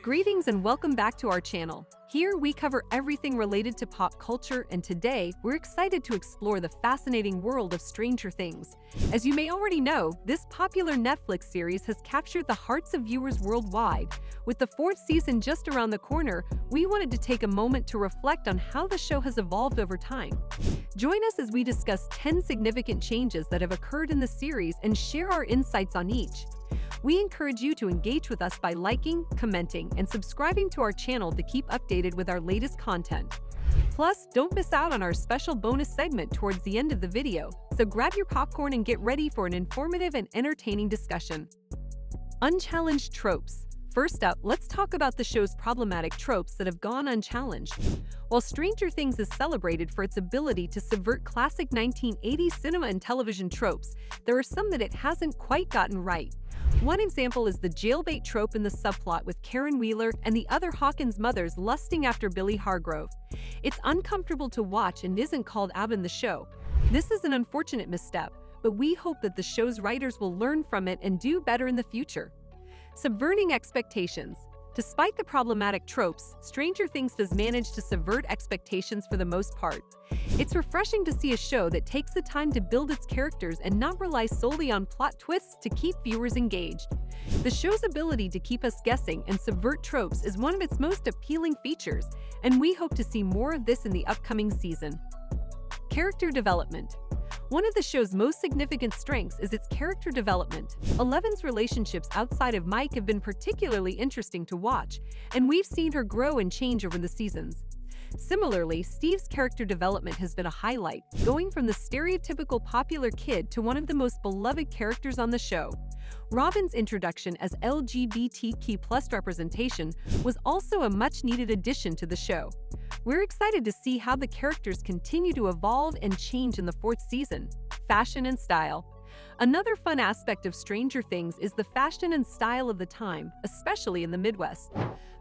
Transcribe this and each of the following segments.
Greetings and welcome back to our channel. Here we cover everything related to pop culture, and today we're excited to explore the fascinating world of Stranger Things. As you may already know, this popular Netflix series has captured the hearts of viewers worldwide. With the fourth season just around the corner, we wanted to take a moment to reflect on how the show has evolved over time. Join us as we discuss 10 significant changes that have occurred in the series and share our insights on each. We encourage you to engage with us by liking, commenting, and subscribing to our channel to keep updated with our latest content. Plus, don't miss out on our special bonus segment towards the end of the video, so grab your popcorn and get ready for an informative and entertaining discussion. Unchallenged tropes. First up, let's talk about the show's problematic tropes that have gone unchallenged. While Stranger Things is celebrated for its ability to subvert classic 1980s cinema and television tropes, there are some that it hasn't quite gotten right. One example is the jailbait trope in the subplot with Karen Wheeler and the other Hawkins mothers lusting after Billy Hargrove. It's uncomfortable to watch and isn't called out in the show. This is an unfortunate misstep, but we hope that the show's writers will learn from it and do better in the future. Subverting expectations. Despite the problematic tropes, Stranger Things does manage to subvert expectations for the most part. It's refreshing to see a show that takes the time to build its characters and not rely solely on plot twists to keep viewers engaged. The show's ability to keep us guessing and subvert tropes is one of its most appealing features, and we hope to see more of this in the upcoming season. Character development. One of the show's most significant strengths is its character development. Eleven's relationships outside of Mike have been particularly interesting to watch, and we've seen her grow and change over the seasons. Similarly, Steve's character development has been a highlight, going from the stereotypical popular kid to one of the most beloved characters on the show. Robin's introduction as LGBTQ+ representation was also a much-needed addition to the show. We're excited to see how the characters continue to evolve and change in the fourth season. Fashion and style. Another fun aspect of Stranger Things is the fashion and style of the time, especially in the Midwest.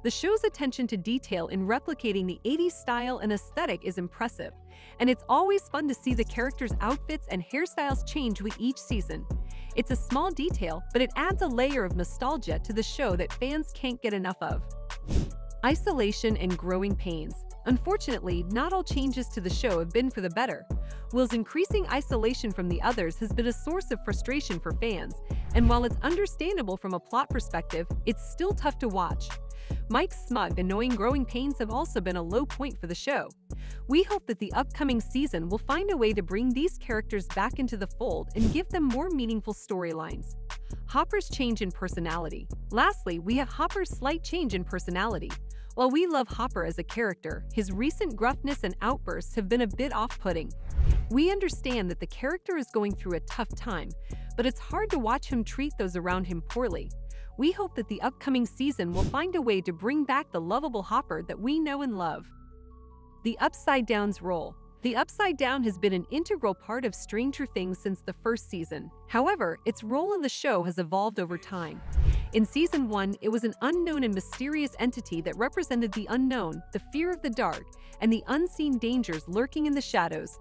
The show's attention to detail in replicating the 80s style and aesthetic is impressive, and it's always fun to see the characters' outfits and hairstyles change with each season. It's a small detail, but it adds a layer of nostalgia to the show that fans can't get enough of. Isolation and growing pains. Unfortunately, not all changes to the show have been for the better. Will's increasing isolation from the others has been a source of frustration for fans, and while it's understandable from a plot perspective, it's still tough to watch. Mike's smug, annoying growing pains have also been a low point for the show. We hope that the upcoming season will find a way to bring these characters back into the fold and give them more meaningful storylines. Hopper's change in personality. Lastly, we have Hopper's slight change in personality. While we love Hopper as a character, his recent gruffness and outbursts have been a bit off-putting. We understand that the character is going through a tough time, but it's hard to watch him treat those around him poorly. We hope that the upcoming season will find a way to bring back the lovable Hopper that we know and love. The Upside Down's role. The Upside Down has been an integral part of Stranger Things since the first season. However, its role in the show has evolved over time. In Season 1, it was an unknown and mysterious entity that represented the unknown, the fear of the dark, and the unseen dangers lurking in the shadows.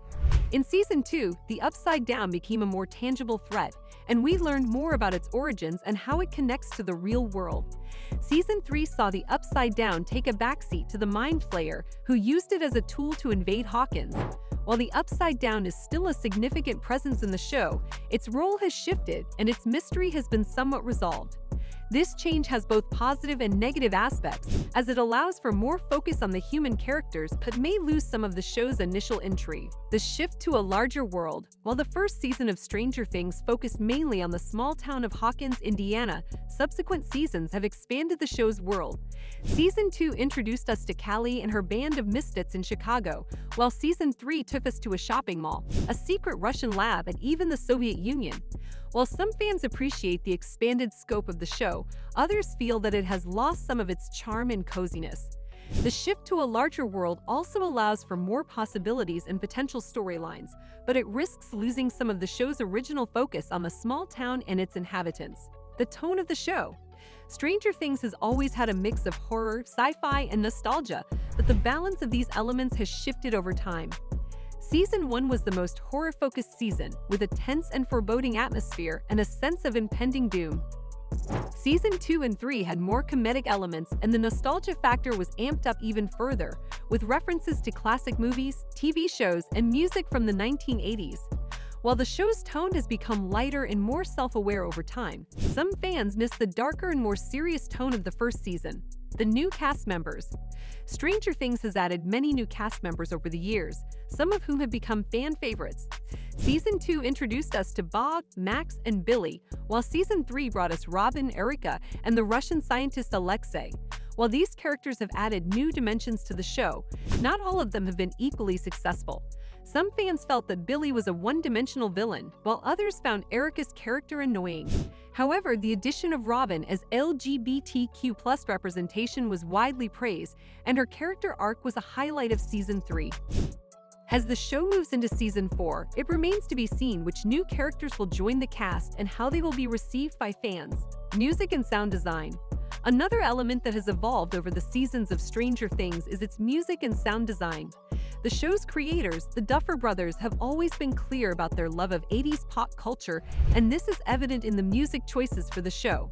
In Season 2, the Upside Down became a more tangible threat, and we learned more about its origins and how it connects to the real world. Season 3 saw the Upside Down take a backseat to the Mind Flayer, who used it as a tool to invade Hawkins. While the Upside Down is still a significant presence in the show, its role has shifted and its mystery has been somewhat resolved. This change has both positive and negative aspects, as it allows for more focus on the human characters but may lose some of the show's initial intrigue. The shift to a larger world. While the first season of Stranger Things focused mainly on the small town of Hawkins, Indiana, subsequent seasons have expanded the show's world. Season 2 introduced us to Callie and her band of misfits in Chicago, while Season 3 took us to a shopping mall, a secret Russian lab, and even the Soviet Union. While some fans appreciate the expanded scope of the show, others feel that it has lost some of its charm and coziness. The shift to a larger world also allows for more possibilities and potential storylines, but it risks losing some of the show's original focus on the small town and its inhabitants. The tone of the show. Stranger Things has always had a mix of horror, sci-fi, and nostalgia, but the balance of these elements has shifted over time. Season 1 was the most horror-focused season, with a tense and foreboding atmosphere and a sense of impending doom. Season 2 and 3 had more comedic elements, and the nostalgia factor was amped up even further, with references to classic movies, TV shows, and music from the 1980s. While the show's tone has become lighter and more self-aware over time, some fans miss the darker and more serious tone of the first season. The new cast members. Stranger Things has added many new cast members over the years, some of whom have become fan favorites. Season 2 introduced us to Bob, Max, and Billy, while Season 3 brought us Robin, Erica, and the Russian scientist Alexei. While these characters have added new dimensions to the show, not all of them have been equally successful. Some fans felt that Billy was a one-dimensional villain, while others found Erica's character annoying. However, the addition of Robin as LGBTQ+ representation was widely praised, and her character arc was a highlight of Season 3. As the show moves into Season 4, it remains to be seen which new characters will join the cast and how they will be received by fans. Music and sound design. Another element that has evolved over the seasons of Stranger Things is its music and sound design. The show's creators, the Duffer Brothers, have always been clear about their love of 80s pop culture, and this is evident in the music choices for the show.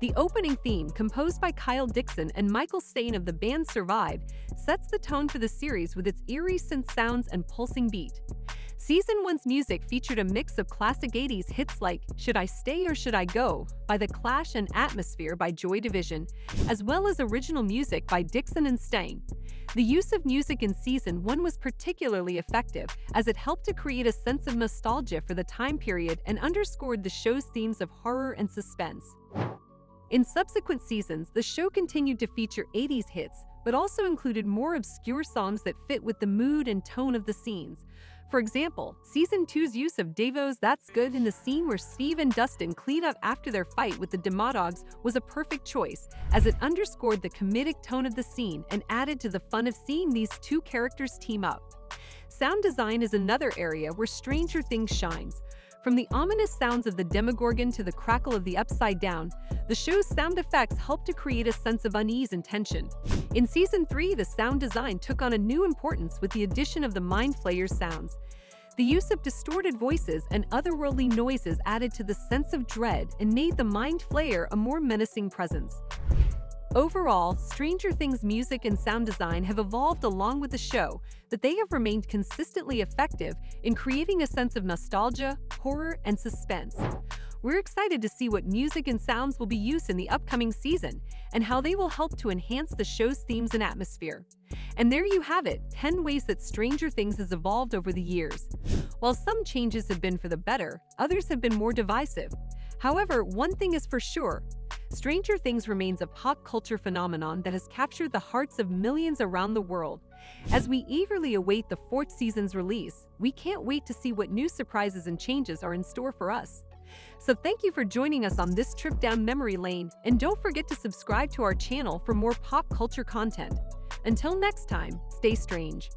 The opening theme, composed by Kyle Dixon and Michael Stein of the band Survive, sets the tone for the series with its eerie synth sounds and pulsing beat. Season 1's music featured a mix of classic 80s hits like Should I Stay or Should I Go by The Clash and Atmosphere by Joy Division, as well as original music by Dixon and Stein. The use of music in Season 1 was particularly effective, as it helped to create a sense of nostalgia for the time period and underscored the show's themes of horror and suspense. In subsequent seasons, the show continued to feature 80s hits, but also included more obscure songs that fit with the mood and tone of the scenes. For example, Season 2's use of Devo's That's Good in the scene where Steve and Dustin clean up after their fight with the Demodogs was a perfect choice, as it underscored the comedic tone of the scene and added to the fun of seeing these two characters team up. Sound design is another area where Stranger Things shines. From the ominous sounds of the Demogorgon to the crackle of the Upside Down, the show's sound effects helped to create a sense of unease and tension. In Season 3, the sound design took on a new importance with the addition of the Mind Flayer's sounds. The use of distorted voices and otherworldly noises added to the sense of dread and made the Mind Flayer a more menacing presence. Overall, Stranger Things' music and sound design have evolved along with the show, but they have remained consistently effective in creating a sense of nostalgia, horror, and suspense. We're excited to see what music and sounds will be used in the upcoming season and how they will help to enhance the show's themes and atmosphere. And there you have it, 10 ways that Stranger Things has evolved over the years. While some changes have been for the better, others have been more divisive. However, one thing is for sure: Stranger Things remains a pop culture phenomenon that has captured the hearts of millions around the world. As we eagerly await the 4th season's release, we can't wait to see what new surprises and changes are in store for us. So thank you for joining us on this trip down memory lane, and don't forget to subscribe to our channel for more pop culture content. Until next time, stay strange.